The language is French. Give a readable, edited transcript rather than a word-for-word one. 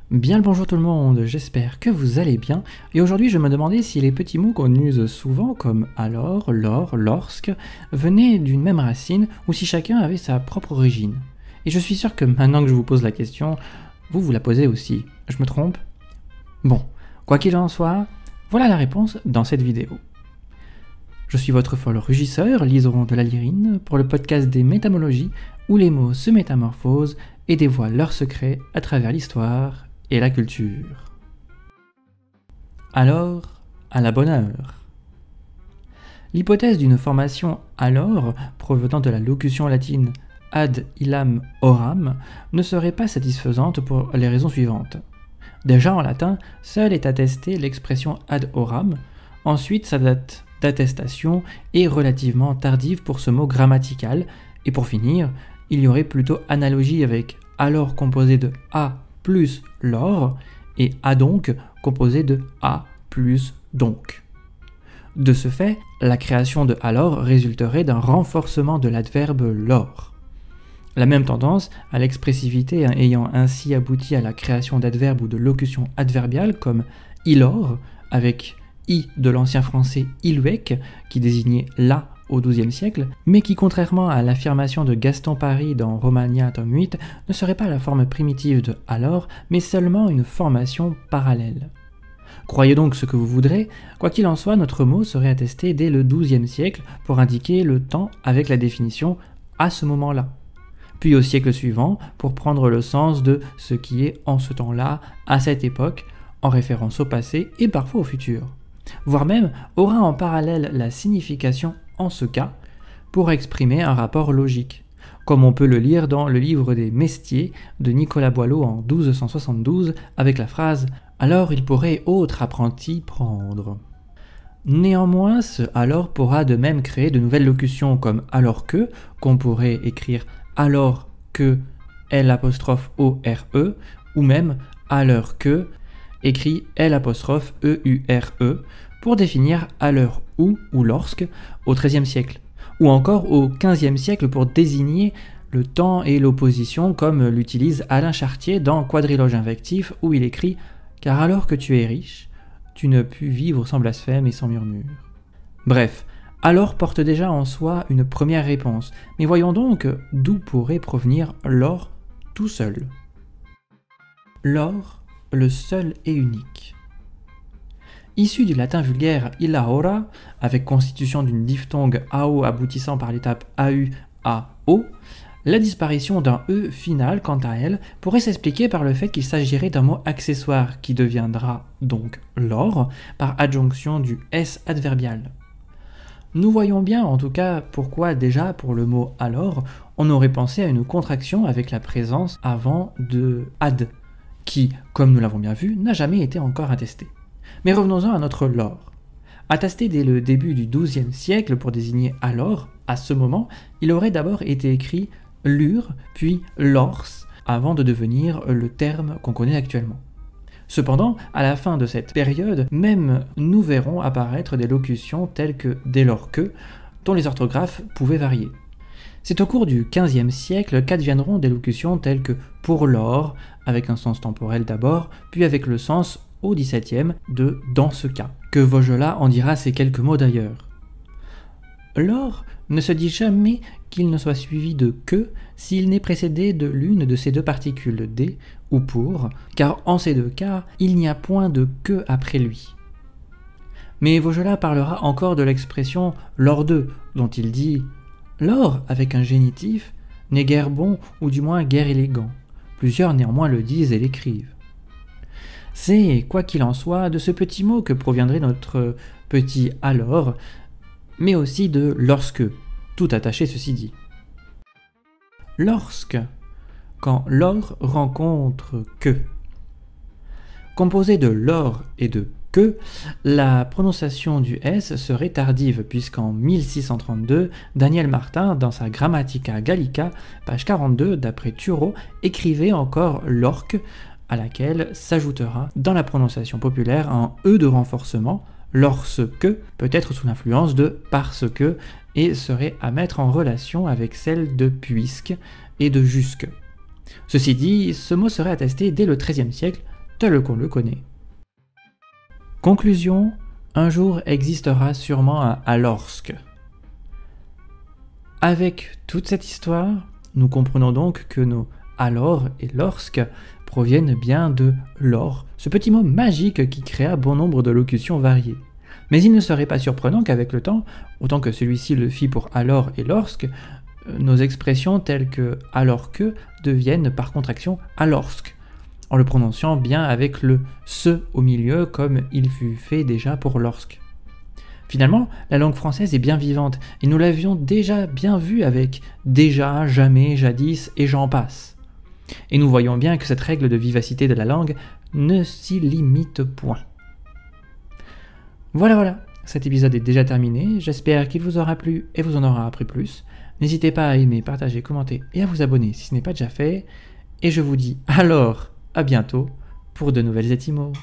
Bien le bonjour tout le monde, j'espère que vous allez bien. Et aujourd'hui je me demandais si les petits mots qu'on use souvent comme alors, lors, lorsque venaient d'une même racine ou si chacun avait sa propre origine. Et je suis sûr que maintenant que je vous pose la question, vous la posez aussi. Je me trompe? Bon, quoi qu'il en soit, voilà la réponse dans cette vidéo. Je suis votre folle rugisseur, liseron de la lyrine, pour le podcast des métamologies où les mots se métamorphosent et dévoilent leurs secrets à travers l'histoire et la culture. Alors, à la bonne heure. L'hypothèse d'une formation alors, provenant de la locution latine ad illam oram, ne serait pas satisfaisante pour les raisons suivantes. Déjà en latin, seule est attestée l'expression ad oram, ensuite sa date d'attestation est relativement tardive pour ce mot grammatical, et pour finir, il y aurait plutôt analogie avec alors composé de a plus lors et a donc composé de a plus donc. De ce fait, la création de alors résulterait d'un renforcement de l'adverbe lors. La même tendance à l'expressivité ayant ainsi abouti à la création d'adverbes ou de locutions adverbiales comme ilor, avec i de l'ancien français iluec, qui désignait la au XIIe siècle, mais qui, contrairement à l'affirmation de Gaston Paris dans Romagna tome 8, ne serait pas la forme primitive de alors, mais seulement une formation parallèle. Croyez donc ce que vous voudrez, quoi qu'il en soit, notre mot serait attesté dès le XIIe siècle pour indiquer le temps avec la définition « à ce moment-là », puis au siècle suivant pour prendre le sens de ce qui est en ce temps-là, à cette époque, en référence au passé et parfois au futur, voire même aura en parallèle la signification en ce cas, pour exprimer un rapport logique, comme on peut le lire dans le livre des Mestiers de Nicolas Boileau en 1272 avec la phrase « Alors il pourrait autre apprenti prendre ». Néanmoins, ce « alors » pourra de même créer de nouvelles locutions comme « alors que » qu'on pourrait écrire « alors que L'O-R-E » ou même « à l'heure que » écrit L'E-U-R-E pour définir à l'heure où ou lorsque au XIIIe siècle, ou encore au XVe siècle pour désigner le temps et l'opposition comme l'utilise Alain Chartier dans Quadriloge invectif où il écrit « Car alors que tu es riche, tu ne pus vivre sans blasphème et sans murmure ». Bref, alors porte déjà en soi une première réponse, mais voyons donc d'où pourrait provenir l'or tout seul. L'or, le seul et unique. Issu du latin vulgaire illa ora, avec constitution d'une diphtongue AO aboutissant par l'étape AU à O, la disparition d'un E final, quant à elle, pourrait s'expliquer par le fait qu'il s'agirait d'un mot accessoire qui deviendra donc l'or par adjonction du S adverbial. Nous voyons bien en tout cas pourquoi déjà pour le mot alors, on aurait pensé à une contraction avec la présence avant de ad, qui, comme nous l'avons bien vu, n'a jamais été encore attesté. Mais revenons-en à notre lors. Attesté dès le début du XIIe siècle pour désigner alors, à ce moment, il aurait d'abord été écrit lur, puis lors, avant de devenir le terme qu'on connaît actuellement. Cependant, à la fin de cette période, même nous verrons apparaître des locutions telles que dès lors que, dont les orthographes pouvaient varier. C'est au cours du XVe siècle qu'adviendront des locutions telles que pour lors, avec un sens temporel d'abord, puis avec le sens au XVIIe de « dans ce cas », que Vaugelas en dira ces quelques mots d'ailleurs. Lors ne se dit jamais qu'il ne soit suivi de « que » s'il n'est précédé de l'une de ces deux particules « des » ou « pour », car en ces deux cas, il n'y a point de « que » après lui. Mais Vaugelas parlera encore de l'expression « lors de », dont il dit « lors » avec un génitif n'est guère bon ou du moins guère élégant. Plusieurs néanmoins le disent et l'écrivent. C'est, quoi qu'il en soit, de ce petit mot que proviendrait notre petit « alors », mais aussi de « lorsque », tout attaché ceci dit. Lorsque, quand « lors » rencontre « que ». Composé de « lors » et de « que », la prononciation du S serait tardive, puisqu'en 1632, Daniel Martin, dans sa Grammatica Gallica, page 42, d'après Thureau, écrivait encore « l'orque », à laquelle s'ajoutera dans la prononciation populaire un E de renforcement, lorsque, peut-être sous l'influence de parce que, et serait à mettre en relation avec celle de puisque et de jusque. Ceci dit, ce mot serait attesté dès le XIIIe siècle, tel qu'on le connaît. Conclusion, un jour existera sûrement un alorsk. Avec toute cette histoire, nous comprenons donc que nos alors et lorsque proviennent bien de lor, ce petit mot magique qui créa bon nombre de locutions variées. Mais il ne serait pas surprenant qu'avec le temps, autant que celui-ci le fit pour alors et lorsque, nos expressions telles que alors que deviennent par contraction alorsk, en le prononçant bien avec le se au milieu comme il fut fait déjà pour lorsque. Finalement, la langue française est bien vivante et nous l'avions déjà bien vu avec déjà, jamais, jadis et j'en passe. Et nous voyons bien que cette règle de vivacité de la langue ne s'y limite point. Voilà, cet épisode est déjà terminé, j'espère qu'il vous aura plu et vous en aura appris plus. N'hésitez pas à aimer, partager, commenter et à vous abonner si ce n'est pas déjà fait. Et je vous dis alors à bientôt pour de nouvelles étymos.